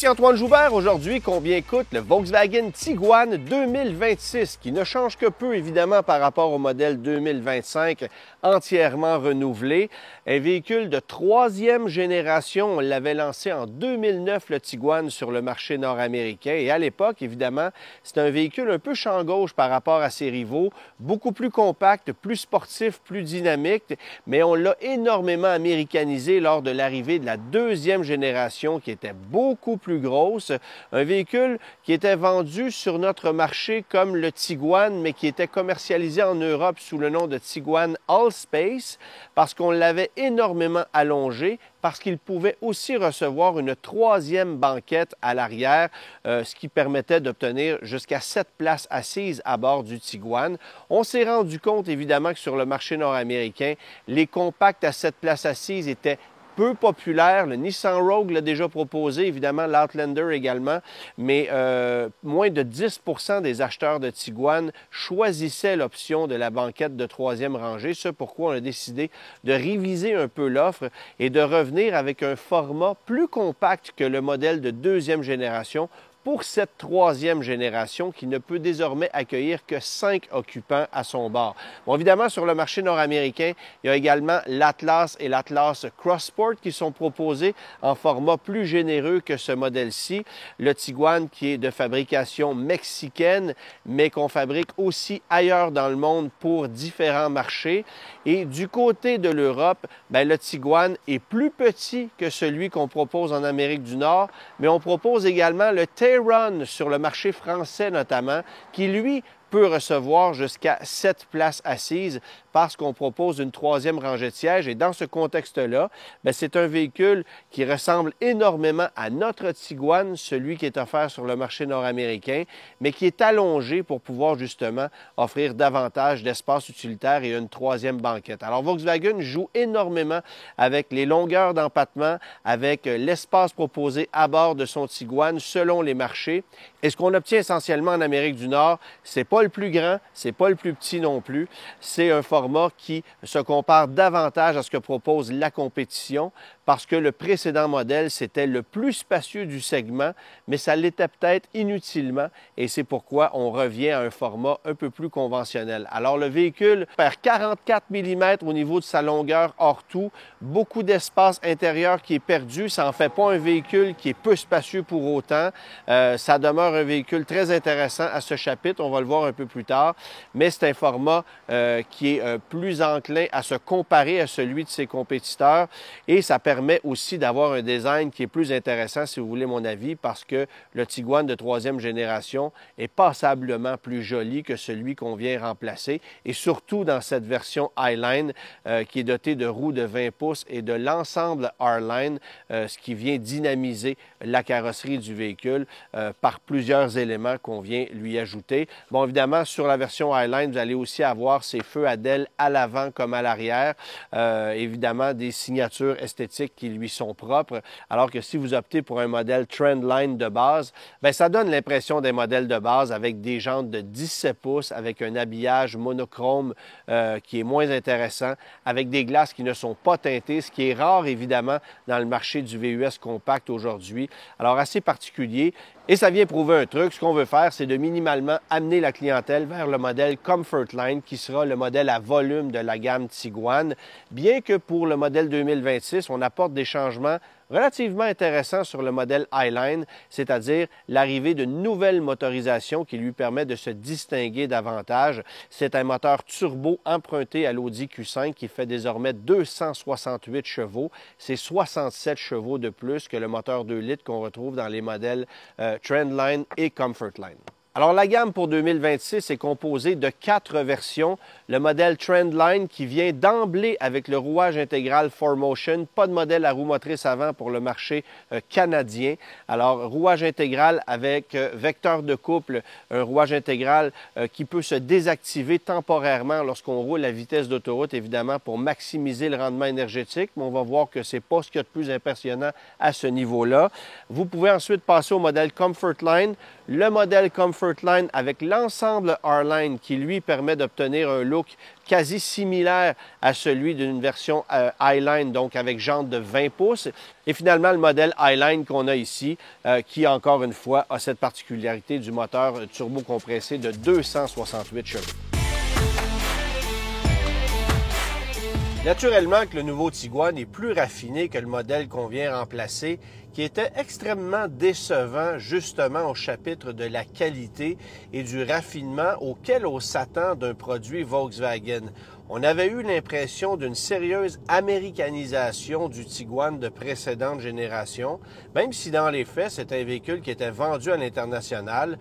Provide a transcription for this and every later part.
Ici Antoine Joubert. Aujourd'hui, combien coûte le Volkswagen Tiguan 2026, qui ne change que peu, évidemment, par rapport au modèle 2025 entièrement renouvelé. Un véhicule de troisième génération. On l'avait lancé en 2009, le Tiguan, sur le marché nord-américain. Et à l'époque, évidemment, c'est un véhicule un peu champ gauche par rapport à ses rivaux, beaucoup plus compact, plus sportif, plus dynamique, mais on l'a énormément américanisé lors de l'arrivée de la deuxième génération, qui était beaucoup plus grosse. Un véhicule qui était vendu sur notre marché comme le Tiguan, mais qui était commercialisé en Europe sous le nom de Tiguan Allspace, parce qu'on l'avait énormément allongé, parce qu'il pouvait aussi recevoir une troisième banquette à l'arrière, ce qui permettait d'obtenir jusqu'à 7 places assises à bord du Tiguan. On s'est rendu compte, évidemment, que sur le marché nord-américain, les compacts à 7 places assises étaient peu populaire. Le Nissan Rogue l'a déjà proposé, évidemment l'Outlander également, mais moins de 10% des acheteurs de Tiguan choisissaient l'option de la banquette de troisième rangée. C'est pourquoi on a décidé de réviser un peu l'offre et de revenir avec un format plus compact que le modèle de deuxième génération pour cette troisième génération qui ne peut désormais accueillir que 5 occupants à son bord. Bon, évidemment, sur le marché nord-américain, il y a également l'Atlas et l'Atlas Crossport qui sont proposés en format plus généreux que ce modèle-ci. Le Tiguan qui est de fabrication mexicaine, mais qu'on fabrique aussi ailleurs dans le monde pour différents marchés. Et du côté de l'Europe, le Tiguan est plus petit que celui qu'on propose en Amérique du Nord, mais on propose également le Tayron sur le marché français notamment, qui lui peut recevoir jusqu'à 7 places assises parce qu'on propose une troisième rangée de sièges. Et dans ce contexte-là, c'est un véhicule qui ressemble énormément à notre Tiguan, celui qui est offert sur le marché nord-américain, mais qui est allongé pour pouvoir justement offrir davantage d'espace utilitaire et une troisième banquette. Alors Volkswagen joue énormément avec les longueurs d'empattement, avec l'espace proposé à bord de son Tiguan selon les marchés. Et ce qu'on obtient essentiellement en Amérique du Nord, c'est pas le plus grand, c'est pas le plus petit non plus. C'est un format qui se compare davantage à ce que propose la compétition parce que le précédent modèle, c'était le plus spacieux du segment, mais ça l'était peut-être inutilement et c'est pourquoi on revient à un format un peu plus conventionnel. Alors le véhicule perd 44 mm au niveau de sa longueur hors tout, beaucoup d'espace intérieur qui est perdu, ça en fait pas un véhicule qui est peu spacieux pour autant. Ça demeure un véhicule très intéressant à ce chapitre, on va le voir un peu plus tard, mais c'est un format qui est plus enclin à se comparer à celui de ses compétiteurs et ça permet aussi d'avoir un design qui est plus intéressant, si vous voulez mon avis, parce que le Tiguan de troisième génération est passablement plus joli que celui qu'on vient remplacer et surtout dans cette version Highline qui est dotée de roues de 20 pouces et de l'ensemble R-Line, ce qui vient dynamiser la carrosserie du véhicule par plusieurs éléments qu'on vient lui ajouter. Bon, évidemment, sur la version Highline, vous allez aussi avoir ces feux à DEL à l'avant comme à l'arrière. Évidemment, des signatures esthétiques qui lui sont propres, alors que si vous optez pour un modèle Trendline de base, ça donne l'impression des modèles de base avec des jantes de 17 pouces, avec un habillage monochrome qui est moins intéressant, avec des glaces qui ne sont pas teintées, ce qui est rare, évidemment, dans le marché du VUS compact aujourd'hui. Alors, assez particulier. Et ça vient prouver un truc. Ce qu'on veut faire, c'est de minimalement amener la clientèle vers le modèle Comfortline, qui sera le modèle à volume de la gamme Tiguan. Bien que pour le modèle 2026, on apporte des changements relativement intéressants sur le modèle Highline, c'est-à-dire l'arrivée d'une nouvelle motorisation qui lui permet de se distinguer davantage. C'est un moteur turbo emprunté à l'Audi Q5 qui fait désormais 268 chevaux. C'est 67 chevaux de plus que le moteur 2 litres qu'on retrouve dans les modèles Trendline et Comfortline. Alors, la gamme pour 2026 est composée de 4 versions. Le modèle Trendline qui vient d'emblée avec le rouage intégral 4Motion, pas de modèle à roue motrice avant pour le marché canadien. Alors, rouage intégral avec vecteur de couple, un rouage intégral qui peut se désactiver temporairement lorsqu'on roule à vitesse d'autoroute, évidemment, pour maximiser le rendement énergétique. Mais on va voir que ce n'est pas ce qu'il y a de plus impressionnant à ce niveau-là. Vous pouvez ensuite passer au modèle Comfortline. Le modèle Comfortline avec l'ensemble R-Line qui lui permet d'obtenir un look look quasi similaire à celui d'une version Highline, donc avec jantes de 20 pouces. Et finalement, le modèle Highline qu'on a ici, qui encore une fois a cette particularité du moteur turbo-compressé de 268 chevaux. Naturellement que le nouveau Tiguan est plus raffiné que le modèle qu'on vient remplacer, qui était extrêmement décevant justement au chapitre de la qualité et du raffinement auquel on s'attend d'un produit Volkswagen. On avait eu l'impression d'une sérieuse américanisation du Tiguan de précédente génération, même si dans les faits, c'est un véhicule qui était vendu à l'international.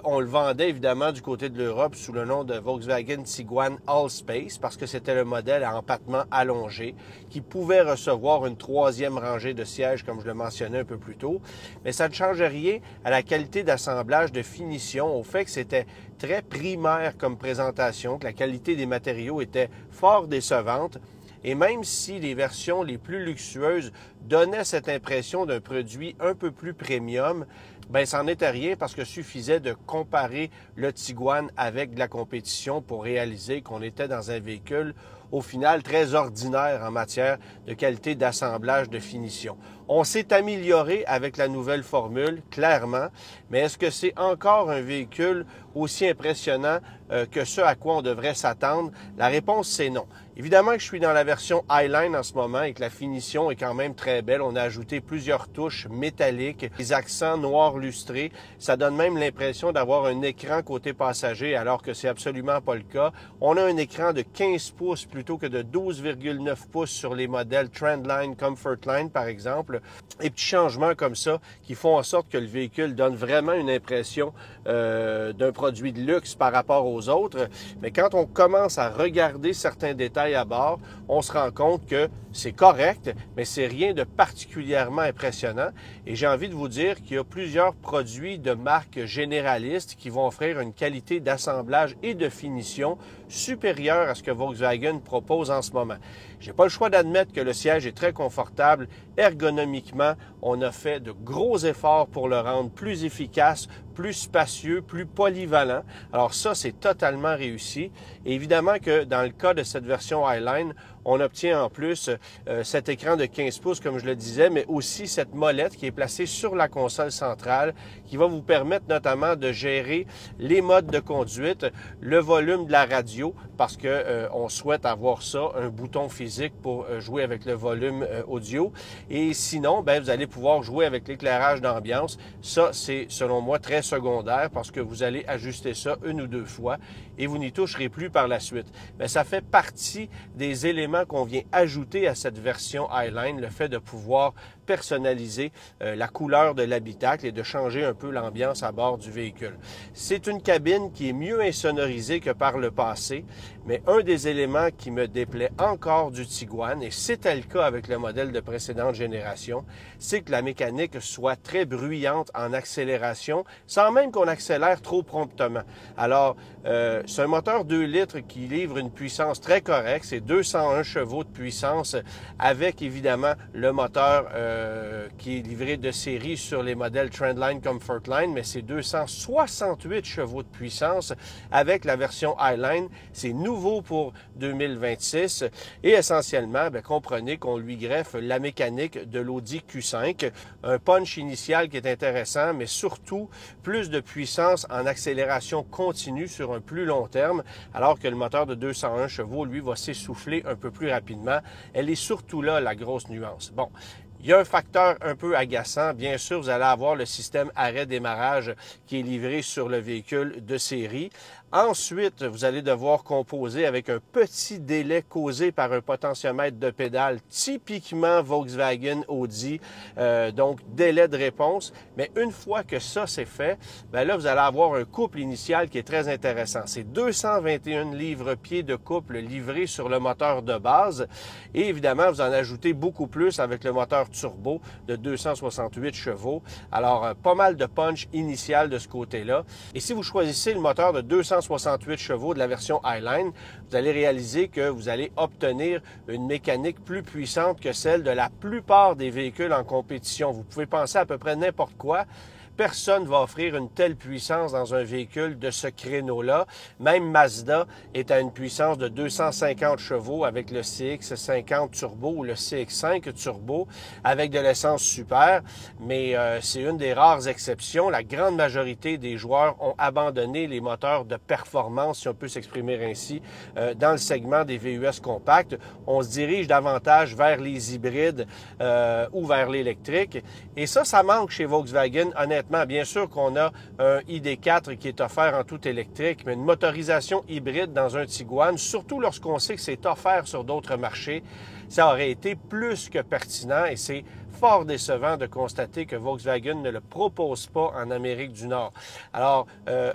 On le vendait évidemment du côté de l'Europe sous le nom de Volkswagen Tiguan Allspace parce que c'était le modèle à empattement allongé qui pouvait recevoir une troisième rangée de sièges, comme je le mentionnais un peu plus tôt. Mais ça ne changeait rien à la qualité d'assemblage, de finition, au fait que c'était très primaire comme présentation, que la qualité des matériaux était fort décevante. Et même si les versions les plus luxueuses donnaient cette impression d'un produit un peu plus premium, ben ça n'en était rien parce que suffisait de comparer le Tiguan avec de la compétition pour réaliser qu'on était dans un véhicule au final très ordinaire en matière de qualité d'assemblage, de finition. On s'est amélioré avec la nouvelle formule, clairement, mais est-ce que c'est encore un véhicule aussi impressionnant que ce à quoi on devrait s'attendre? La réponse, c'est non. Évidemment que je suis dans la version Highline en ce moment et que la finition est quand même très belle. On a ajouté plusieurs touches métalliques, des accents noirs lustrés. Ça donne même l'impression d'avoir un écran côté passager alors que c'est absolument pas le cas. On a un écran de 15 pouces plutôt que de 12,9 pouces sur les modèles Trendline, Comfortline par exemple. Et petits changements comme ça qui font en sorte que le véhicule donne vraiment une impression d'un produit de luxe par rapport aux autres. Mais quand on commence à regarder certains détails à bord, on se rend compte que c'est correct, mais c'est rien de particulièrement impressionnant. Et j'ai envie de vous dire qu'il y a plusieurs produits de marques généralistes qui vont offrir une qualité d'assemblage et de finition supérieure à ce que Volkswagen propose en ce moment. J'ai pas le choix d'admettre que le siège est très confortable. Ergonomiquement, on a fait de gros efforts pour le rendre plus efficace, plus spacieux, plus polyvalent. Alors ça, c'est totalement réussi. Et évidemment que dans le cas de cette version Highline, on obtient en plus cet écran de 15 pouces, comme je le disais, mais aussi cette molette qui est placée sur la console centrale qui va vous permettre notamment de gérer les modes de conduite, le volume de la radio, parce que on souhaite avoir ça, un bouton physique pour jouer avec le volume audio. Et sinon, ben, vous allez pouvoir jouer avec l'éclairage d'ambiance. Ça, c'est selon moi très secondaire parce que vous allez ajuster ça une ou deux fois et vous n'y toucherez plus par la suite. Mais ça fait partie des éléments qu'on vient ajouter à cette version Highline, le fait de pouvoir personnaliser la couleur de l'habitacle et de changer un peu l'ambiance à bord du véhicule. C'est une cabine qui est mieux insonorisée que par le passé, mais un des éléments qui me déplaît encore du Tiguan, et c'était le cas avec le modèle de précédente génération, c'est que la mécanique soit très bruyante en accélération, sans même qu'on accélère trop promptement. Alors, c'est un moteur 2 litres qui livre une puissance très correcte, c'est 201 chevaux de puissance, avec évidemment le moteur qui est livré de série sur les modèles Trendline, Comfortline, mais c'est 268 chevaux de puissance avec la version Highline. C'est nouveau pour 2026 et essentiellement, bien, comprenez qu'on lui greffe la mécanique de l'Audi Q5, un punch initial qui est intéressant, mais surtout plus de puissance en accélération continue sur un plus long terme, alors que le moteur de 201 chevaux, lui, va s'essouffler un peu plus rapidement. Elle est surtout là la grosse nuance. Bon. Il y a un facteur un peu agaçant. Bien sûr, vous allez avoir le système arrêt-démarrage qui est livré sur le véhicule de série. Ensuite, vous allez devoir composer avec un petit délai causé par un potentiomètre de pédale typiquement Volkswagen Audi, donc délai de réponse. Mais une fois que ça c'est fait, bien là, vous allez avoir un couple initial qui est très intéressant. C'est 221 livres-pieds de couple livrés sur le moteur de base. Et évidemment, vous en ajoutez beaucoup plus avec le moteur turbo de 268 chevaux. Alors, pas mal de punch initial de ce côté-là. Et si vous choisissez le moteur de 268 chevaux de la version Highline, vous allez réaliser que vous allez obtenir une mécanique plus puissante que celle de la plupart des véhicules en compétition. Vous pouvez penser à peu près n'importe quoi, Personne ne va offrir une telle puissance dans un véhicule de ce créneau-là. Même Mazda est à une puissance de 250 chevaux avec le CX-50 Turbo ou le CX-5 Turbo avec de l'essence super, mais c'est une des rares exceptions. La grande majorité des joueurs ont abandonné les moteurs de performance, si on peut s'exprimer ainsi, dans le segment des VUS compacts. On se dirige davantage vers les hybrides ou vers l'électrique. Et ça manque chez Volkswagen, honnêtement. Bien sûr qu'on a un ID4 qui est offert en tout électrique, mais une motorisation hybride dans un Tiguan, surtout lorsqu'on sait que c'est offert sur d'autres marchés, ça aurait été plus que pertinent et c'est fort décevant de constater que Volkswagen ne le propose pas en Amérique du Nord. Alors,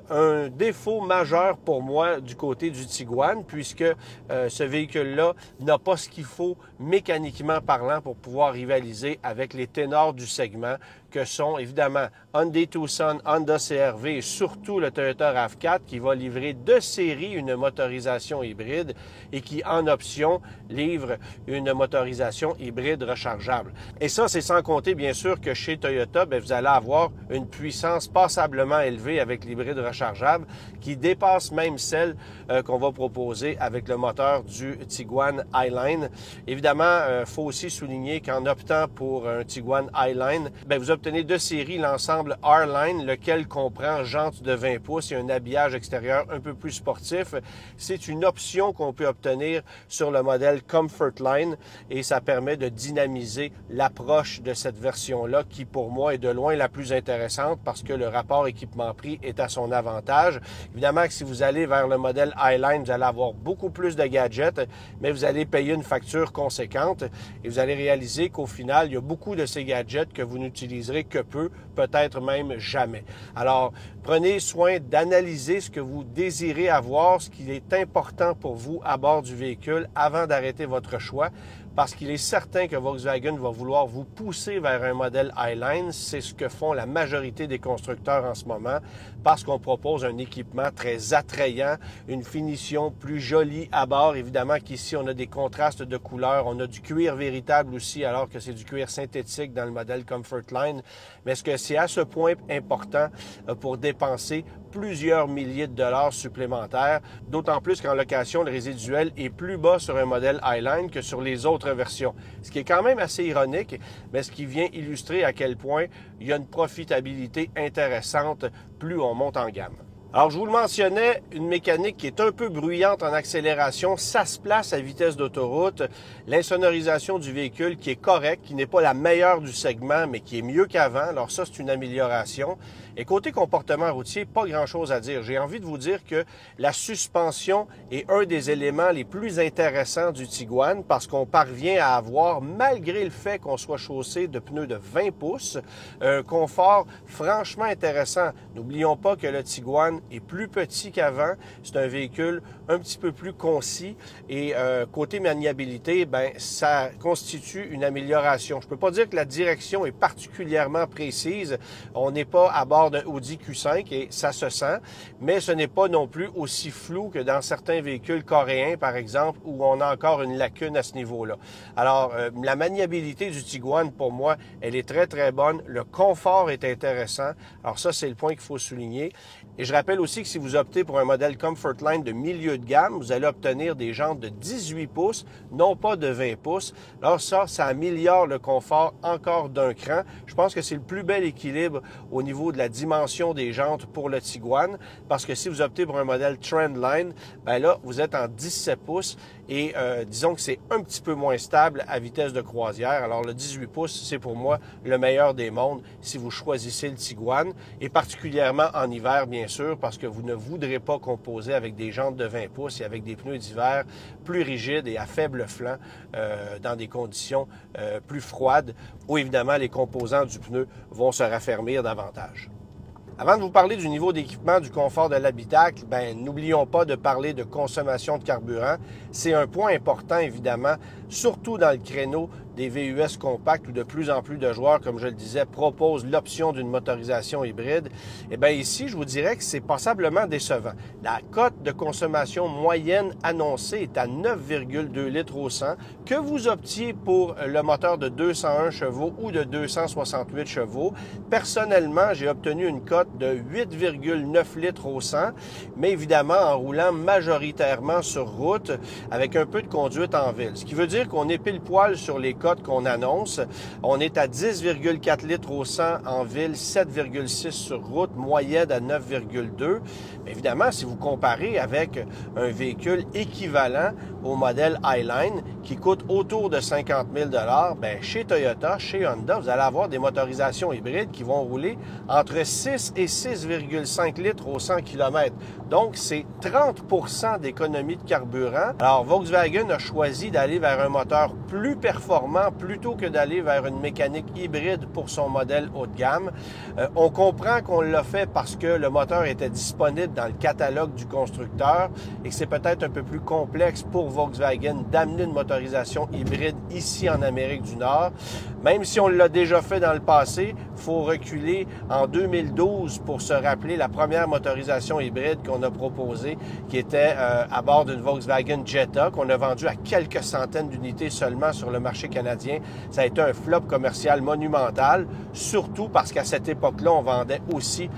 un défaut majeur pour moi du côté du Tiguan, puisque ce véhicule-là n'a pas ce qu'il faut mécaniquement parlant pour pouvoir rivaliser avec les ténors du segment que sont évidemment Hyundai Tucson, Honda CR-V et surtout le Toyota RAV4 qui va livrer de série une motorisation hybride et qui, en option, livre une motorisation hybride rechargeable. Et ça, c'est sans compter, bien sûr, que chez Toyota, bien, vous allez avoir une puissance passablement élevée avec l'hybride rechargeable qui dépasse même celle qu'on va proposer avec le moteur du Tiguan Highline. Évidemment, il faut aussi souligner qu'en optant pour un Tiguan Highline, bien, vous obtenez de série l'ensemble R-Line, lequel comprend jantes de 20 pouces et un habillage extérieur un peu plus sportif. C'est une option qu'on peut obtenir sur le modèle Comfort Line et ça permet de dynamiser l'approche de cette version-là qui, pour moi, est de loin la plus intéressante parce que le rapport équipement-prix est à son avantage. Évidemment que si vous allez vers le modèle Highline, vous allez avoir beaucoup plus de gadgets, mais vous allez payer une facture conséquente et vous allez réaliser qu'au final, il y a beaucoup de ces gadgets que vous n'utilisez que peu, peut-être même jamais. Alors, prenez soin d'analyser ce que vous désirez avoir, ce qui est important pour vous à bord du véhicule avant d'arrêter votre choix, parce qu'il est certain que Volkswagen va vouloir vous pousser vers un modèle Highline. C'est ce que font la majorité des constructeurs en ce moment, parce qu'on propose un équipement très attrayant, une finition plus jolie à bord. Évidemment qu'ici, on a des contrastes de couleurs, on a du cuir véritable aussi, alors que c'est du cuir synthétique dans le modèle Comfort Line. Mais est-ce que c'est à ce point important pour dépenser plusieurs milliers de dollars supplémentaires, d'autant plus qu'en location, le résiduel est plus bas sur un modèle Highline que sur les autres versions. Ce qui est quand même assez ironique, mais ce qui vient illustrer à quel point il y a une profitabilité intéressante plus on monte en gamme. Alors, je vous le mentionnais, une mécanique qui est un peu bruyante en accélération, ça se place à vitesse d'autoroute. L'insonorisation du véhicule qui est correcte, qui n'est pas la meilleure du segment, mais qui est mieux qu'avant. Alors ça, c'est une amélioration. Et côté comportement routier, pas grand-chose à dire. J'ai envie de vous dire que la suspension est un des éléments les plus intéressants du Tiguan parce qu'on parvient à avoir, malgré le fait qu'on soit chaussé de pneus de 20 pouces, un confort franchement intéressant. N'oublions pas que le Tiguan est plus petit qu'avant. C'est un véhicule un petit peu plus concis et côté maniabilité, ben ça constitue une amélioration. Je peux pas dire que la direction est particulièrement précise. On n'est pas à bord d'un Audi Q5 et ça se sent, mais ce n'est pas non plus aussi flou que dans certains véhicules coréens, par exemple, où on a encore une lacune à ce niveau-là. Alors, la maniabilité du Tiguan, pour moi, elle est très, très bonne. Le confort est intéressant. Alors ça, c'est le point qu'il faut souligner. Et je rappelle aussi que si vous optez pour un modèle Comfort Line de milieu de gamme, vous allez obtenir des jantes de 18 pouces, non pas de 20 pouces. Alors ça améliore le confort encore d'un cran. Je pense que c'est le plus bel équilibre au niveau de la dimension des jantes pour le Tiguan, parce que si vous optez pour un modèle Trendline, ben là, vous êtes en 17 pouces et disons que c'est un petit peu moins stable à vitesse de croisière. Alors le 18 pouces, c'est pour moi le meilleur des mondes si vous choisissez le Tiguan, et particulièrement en hiver, bien sûr, parce que vous ne voudrez pas composer avec des jantes de 20 pouces et avec des pneus d'hiver plus rigides et à faible flanc dans des conditions plus froides, où évidemment les composants du pneu vont se raffermir davantage. Avant de vous parler du niveau d'équipement, du confort de l'habitacle, n'oublions pas de parler de consommation de carburant. C'est un point important, évidemment, surtout dans le créneau des VUS compacts où de plus en plus de joueurs, comme je le disais, proposent l'option d'une motorisation hybride, eh bien ici, je vous dirais que c'est passablement décevant. La cote de consommation moyenne annoncée est à 9,2 litres au 100. Que vous optiez pour le moteur de 201 chevaux ou de 268 chevaux, personnellement, j'ai obtenu une cote de 8,9 litres au 100, mais évidemment en roulant majoritairement sur route avec un peu de conduite en ville. Ce qui veut dire qu'on est pile poil sur les cotes qu'on annonce. On est à 10,4 litres au 100 en ville, 7,6 sur route, moyenne à 9,2. Évidemment, si vous comparez avec un véhicule équivalent au modèle Highline qui coûte autour de 50 000 bien, chez Toyota, chez Honda, vous allez avoir des motorisations hybrides qui vont rouler entre 6 et 6,5 litres au 100 km. Donc, c'est 30 % d'économie de carburant. Alors, Volkswagen a choisi d'aller vers un moteur plus performant plutôt que d'aller vers une mécanique hybride pour son modèle haut de gamme. On comprend qu'on l'a fait parce que le moteur était disponible dans le catalogue du constructeur et que c'est peut-être un peu plus complexe pour Volkswagen d'amener une motorisation hybride ici en Amérique du Nord. Même si on l'a déjà fait dans le passé, il faut reculer en 2012 pour se rappeler la première motorisation hybride qu'on a proposée, qui était à bord d'une Volkswagen Jetta, qu'on a vendue à quelques centaines d'unités seulement sur le marché canadien. Ça a été un flop commercial monumental, surtout parce qu'à cette époque-là, on vendait aussi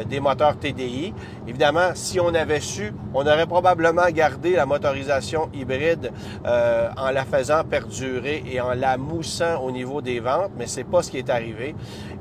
des moteurs TDI. Évidemment, si on avait su, on aurait probablement gardé la motorisation hybride en la faisant perdurer et en la moussant au niveau des ventes, mais c'est pas ce qui est arrivé.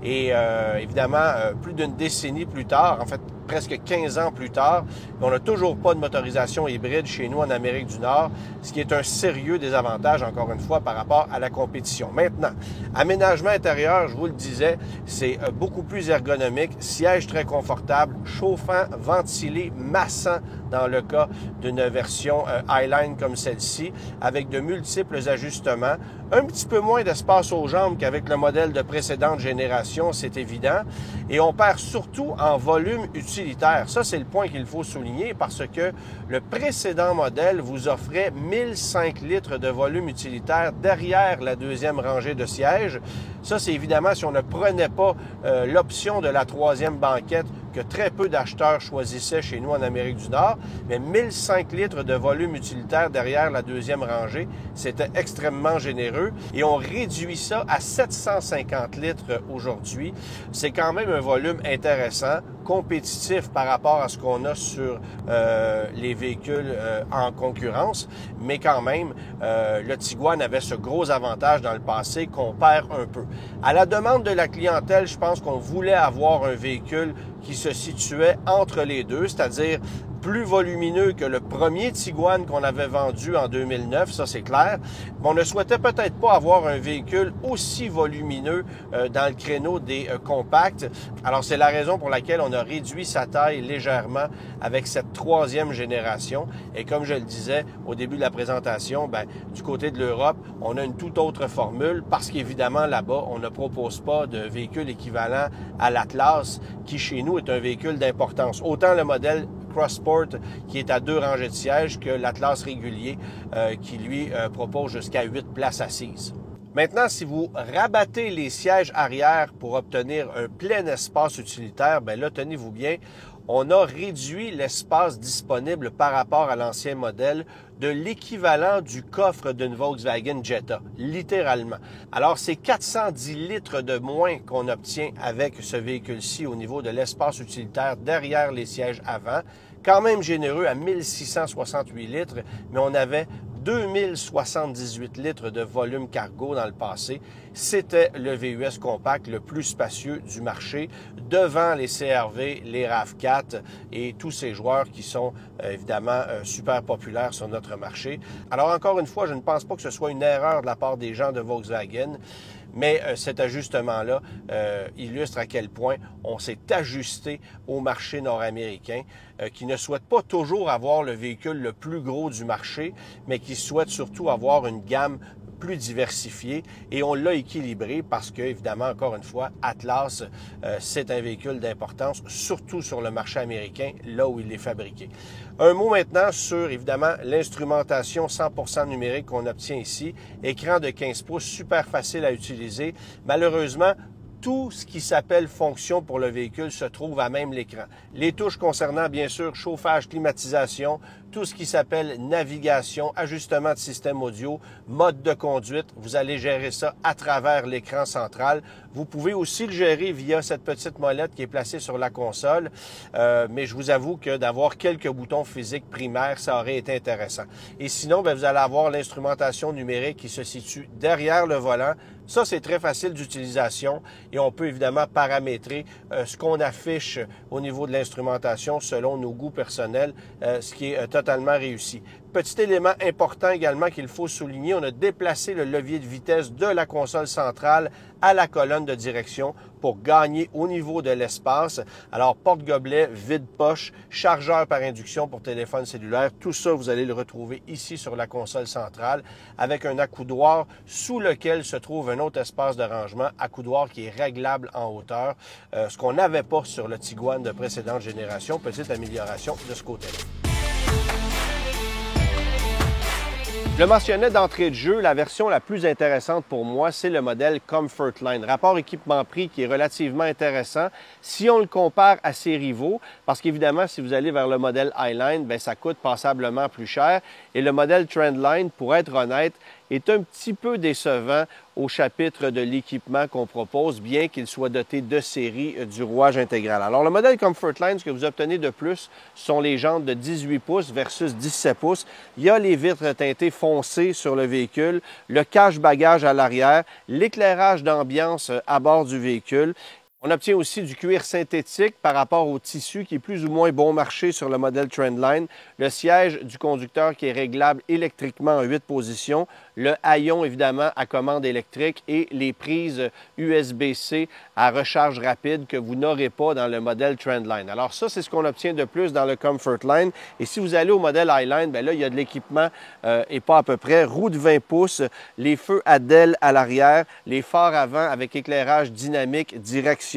Et évidemment, plus d'une décennie plus tard, en fait presque 15 ans plus tard, on n'a toujours pas de motorisation hybride chez nous en Amérique du Nord, ce qui est un sérieux désavantage, encore une fois, par rapport à la compétition. Maintenant, aménagement intérieur, je vous le disais, c'est beaucoup plus ergonomique, siège très confortable, chauffant, ventilé, massant dans le cas d'une version Highline comme celle-ci, avec de multiples ajustements, un petit peu moins d'espace aux jambes qu'avec le modèle de précédente génération, c'est évident, et on perd surtout en volume utilitaire. Ça, c'est le point qu'il faut souligner parce que le précédent modèle vous offrait 1005 litres de volume utilitaire derrière la deuxième rangée de sièges. Ça, c'est évidemment si on ne prenait pas l'option de la troisième banquette que très peu d'acheteurs choisissaient chez nous en Amérique du Nord, mais 1005 litres de volume utilitaire derrière la deuxième rangée, c'était extrêmement généreux et on réduit ça à 750 litres aujourd'hui. C'est quand même un volume intéressant, compétitif par rapport à ce qu'on a sur les véhicules en concurrence, mais quand même, le Tiguan avait ce gros avantage dans le passé qu'on perd un peu. À la demande de la clientèle, je pense qu'on voulait avoir un véhicule qui se situait entre les deux, c'est-à-dire plus volumineux que le premier Tiguan qu'on avait vendu en 2009, ça c'est clair. Mais on ne souhaitait peut-être pas avoir un véhicule aussi volumineux dans le créneau des compacts. Alors c'est la raison pour laquelle on a réduit sa taille légèrement avec cette troisième génération. Et comme je le disais au début de la présentation, du côté de l'Europe, on a une toute autre formule parce qu'évidemment là-bas, on ne propose pas de véhicule équivalent à l'Atlas qui chez nous est un véhicule d'importance. Autant le modèle Crossport qui est à 2 rangées de sièges que l'Atlas régulier qui lui propose jusqu'à 8 places assises. Maintenant, si vous rabattez les sièges arrière pour obtenir un plein espace utilitaire, là, tenez-vous bien, on a réduit l'espace disponible par rapport à l'ancien modèle de l'équivalent du coffre d'une Volkswagen Jetta, littéralement. Alors, c'est 410 litres de moins qu'on obtient avec ce véhicule-ci au niveau de l'espace utilitaire derrière les sièges avant. Quand même généreux à 1668 litres, mais on avait 2078 litres de volume cargo dans le passé. C'était le VUS compact le plus spacieux du marché, devant les CR-V, les RAV4 et tous ces joueurs qui sont évidemment super populaires sur notre marché. Alors encore une fois, je ne pense pas que ce soit une erreur de la part des gens de Volkswagen, mais cet ajustement-là illustre à quel point on s'est ajusté au marché nord-américain, qui ne souhaite pas toujours avoir le véhicule le plus gros du marché, mais qui souhaite surtout avoir une gamme plus diversifié et on l'a équilibré parce que, évidemment, encore une fois, Atlas, c'est un véhicule d'importance, surtout sur le marché américain, là où il est fabriqué. Un mot maintenant sur, évidemment, l'instrumentation 100% numérique qu'on obtient ici. Écran de 15 pouces, super facile à utiliser. Malheureusement, tout ce qui s'appelle fonction pour le véhicule se trouve à même l'écran. Les touches concernant, bien sûr, chauffage, climatisation, tout ce qui s'appelle navigation, ajustement de système audio, mode de conduite, vous allez gérer ça à travers l'écran central. Vous pouvez aussi le gérer via cette petite molette qui est placée sur la console, mais je vous avoue que d'avoir quelques boutons physiques primaires, ça aurait été intéressant. Et sinon, bien, vous allez avoir l'instrumentation numérique qui se situe derrière le volant. Ça, c'est très facile d'utilisation et on peut évidemment paramétrer ce qu'on affiche au niveau de l'instrumentation selon nos goûts personnels, ce qui est totalement réussi. Petit élément important également qu'il faut souligner, on a déplacé le levier de vitesse de la console centrale à la colonne de direction pour gagner au niveau de l'espace. Alors, porte-gobelet, vide-poche, chargeur par induction pour téléphone cellulaire, tout ça, vous allez le retrouver ici sur la console centrale avec un accoudoir sous lequel se trouve un autre espace de rangement, accoudoir qui est réglable en hauteur, ce qu'on n'avait pas sur le Tiguan de précédente génération. Petite amélioration de ce côté-là. Je le mentionnais d'entrée de jeu, la version la plus intéressante pour moi, c'est le modèle Comfortline. Rapport équipement-prix qui est relativement intéressant si on le compare à ses rivaux, parce qu'évidemment, si vous allez vers le modèle Highline, bien, ça coûte passablement plus cher. Et le modèle Trendline, pour être honnête, est un petit peu décevant au chapitre de l'équipement qu'on propose, bien qu'il soit doté de série du rouage intégral. Alors, le modèle Comfortline, ce que vous obtenez de plus sont les jantes de 18 pouces versus 17 pouces. Il y a les vitres teintées foncées sur le véhicule, le cache-bagages à l'arrière, l'éclairage d'ambiance à bord du véhicule. On obtient aussi du cuir synthétique par rapport au tissu qui est plus ou moins bon marché sur le modèle Trendline. Le siège du conducteur qui est réglable électriquement en 8 positions. Le haillon, évidemment, à commande électrique et les prises USB-C à recharge rapide que vous n'aurez pas dans le modèle Trendline. Alors ça, c'est ce qu'on obtient de plus dans le Comfortline. Et si vous allez au modèle Highline, bien là, il y a de l'équipement et pas à peu près. Roue de 20 pouces, les feux à DEL à l'arrière, les phares avant avec éclairage dynamique directionnel.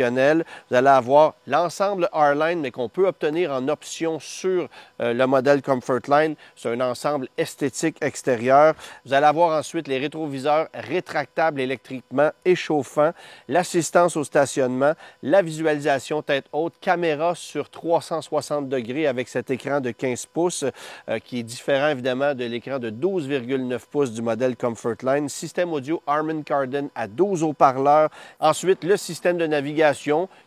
Vous allez avoir l'ensemble R-Line, mais qu'on peut obtenir en option sur le modèle Comfortline. C'est un ensemble esthétique extérieur. Vous allez avoir ensuite les rétroviseurs rétractables électriquement et chauffants, l'assistance au stationnement, la visualisation tête haute, caméra sur 360 degrés avec cet écran de 15 pouces qui est différent évidemment de l'écran de 12,9 pouces du modèle Comfortline. Système audio Harman Kardon à 12 haut-parleurs. Ensuite, le système de navigation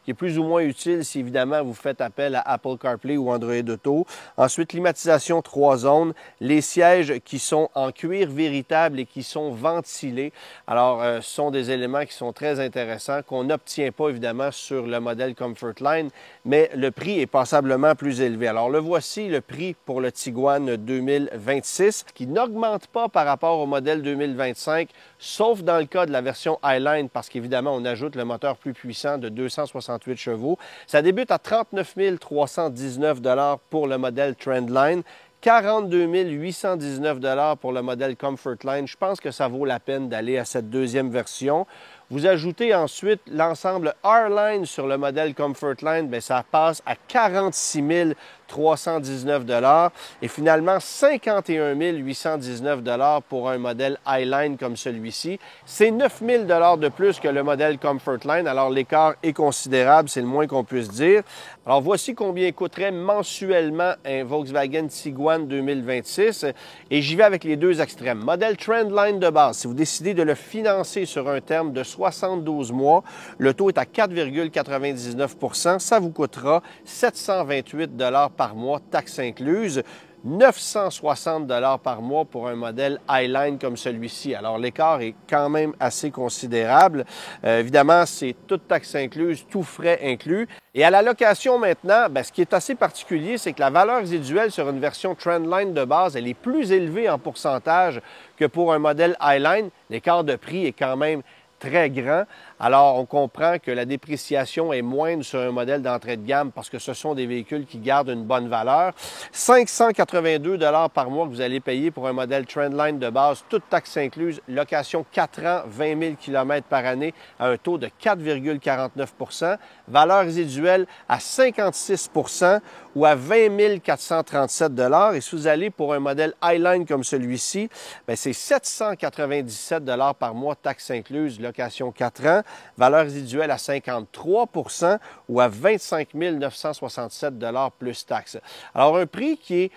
qui est plus ou moins utile si évidemment vous faites appel à Apple CarPlay ou Android Auto. Ensuite, climatisation 3 zones, les sièges qui sont en cuir véritable et qui sont ventilés. Alors, ce sont des éléments qui sont très intéressants qu'on n'obtient pas évidemment sur le modèle Comfortline, mais le prix est passablement plus élevé. Alors, le voici, le prix pour le Tiguan 2026 qui n'augmente pas par rapport au modèle 2025, sauf dans le cas de la version Highline parce qu'évidemment, on ajoute le moteur plus puissant de 268 chevaux. Ça débute à 39 319 $ pour le modèle Trendline, 42 819 $ pour le modèle Comfortline. Je pense que ça vaut la peine d'aller à cette deuxième version. Vous ajoutez ensuite l'ensemble R-Line sur le modèle Comfortline, bien, ça passe à 46 319 $ et finalement 51 819 $ pour un modèle Highline comme celui-ci. C'est 9 000 $ de plus que le modèle Comfortline, alors l'écart est considérable, c'est le moins qu'on puisse dire. Alors voici combien coûterait mensuellement un Volkswagen Tiguan 2026 et j'y vais avec les deux extrêmes. Modèle Trendline de base, si vous décidez de le financer sur un terme de 72 mois, le taux est à 4,99 %, ça vous coûtera 728 $ par mois, taxes incluses. 960 $ par mois pour un modèle Highline comme celui-ci. Alors, l'écart est quand même assez considérable. Évidemment, c'est toute taxe incluse, tout frais inclus. Et à la location maintenant, bien, ce qui est assez particulier, c'est que la valeur résiduelle sur une version Trendline de base, elle est plus élevée en pourcentage que pour un modèle Highline. L'écart de prix est quand même très grand. Alors, on comprend que la dépréciation est moindre sur un modèle d'entrée de gamme parce que ce sont des véhicules qui gardent une bonne valeur. 582 $ par mois que vous allez payer pour un modèle Trendline de base, toute taxe incluse, location 4 ans, 20 000 km par année à un taux de 4,49 %, valeur résiduelle à 56 % ou à 20 437 $. Et si vous allez pour un modèle Highline comme celui-ci, c'est 797 $ par mois, taxes incluses, location 4 ans, valeur résiduelle à 53 % ou à 25 967 $ plus taxes. Alors, un prix qui est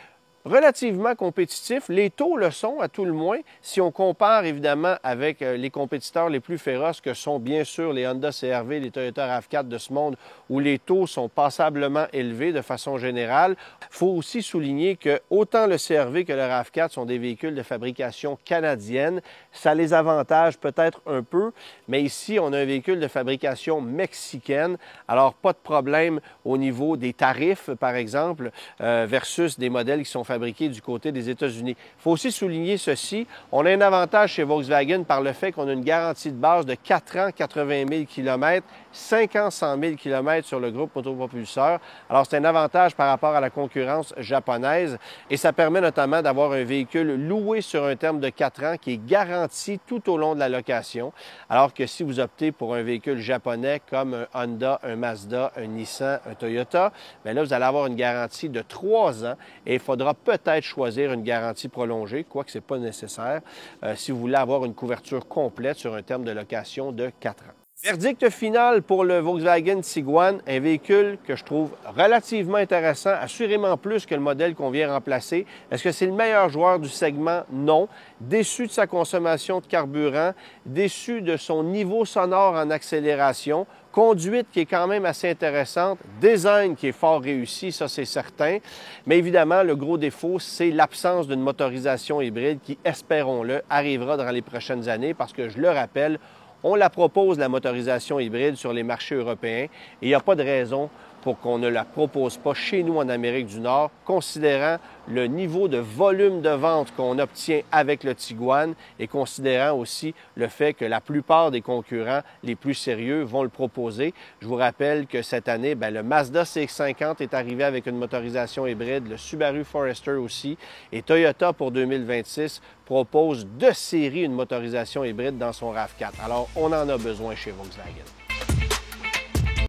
relativement compétitif. Les taux le sont, à tout le moins, si on compare évidemment avec les compétiteurs les plus féroces que sont bien sûr les Honda CR-V, les Toyota RAV4 de ce monde, où les taux sont passablement élevés de façon générale. Il faut aussi souligner que autant le CR-V que le RAV4 sont des véhicules de fabrication canadienne. Ça les avantage peut-être un peu, mais ici, on a un véhicule de fabrication mexicaine. Alors, pas de problème au niveau des tarifs, par exemple, versus des modèles qui sont fabriqués du côté des États-Unis. Il faut aussi souligner ceci. On a un avantage chez Volkswagen par le fait qu'on a une garantie de base de 4 ans, 80 000 km, 5 ans, 100 000 km sur le groupe motopropulseur. Alors, c'est un avantage par rapport à la concurrence japonaise et ça permet notamment d'avoir un véhicule loué sur un terme de 4 ans qui est garanti tout au long de la location. Alors que si vous optez pour un véhicule japonais comme un Honda, un Mazda, un Nissan, un Toyota, bien là, vous allez avoir une garantie de 3 ans et il faudra peut-être choisir une garantie prolongée, quoique ce n'est pas nécessaire, si vous voulez avoir une couverture complète sur un terme de location de 4 ans. Verdict final pour le Volkswagen Tiguan, un véhicule que je trouve relativement intéressant, assurément plus que le modèle qu'on vient remplacer. Est-ce que c'est le meilleur joueur du segment? Non. Déçu de sa consommation de carburant, déçu de son niveau sonore en accélération, conduite qui est quand même assez intéressante, design qui est fort réussi, ça c'est certain, mais évidemment le gros défaut, c'est l'absence d'une motorisation hybride qui, espérons-le, arrivera dans les prochaines années parce que je le rappelle, on la propose, la motorisation hybride, sur les marchés européens et il n'y a pas de raison pour qu'on ne la propose pas chez nous en Amérique du Nord, considérant le niveau de volume de vente qu'on obtient avec le Tiguan et considérant aussi le fait que la plupart des concurrents les plus sérieux vont le proposer. Je vous rappelle que cette année, le Mazda CX-50 est arrivé avec une motorisation hybride, le Subaru Forester aussi, et Toyota pour 2026 propose de série une motorisation hybride dans son RAV4. Alors, on en a besoin chez Volkswagen.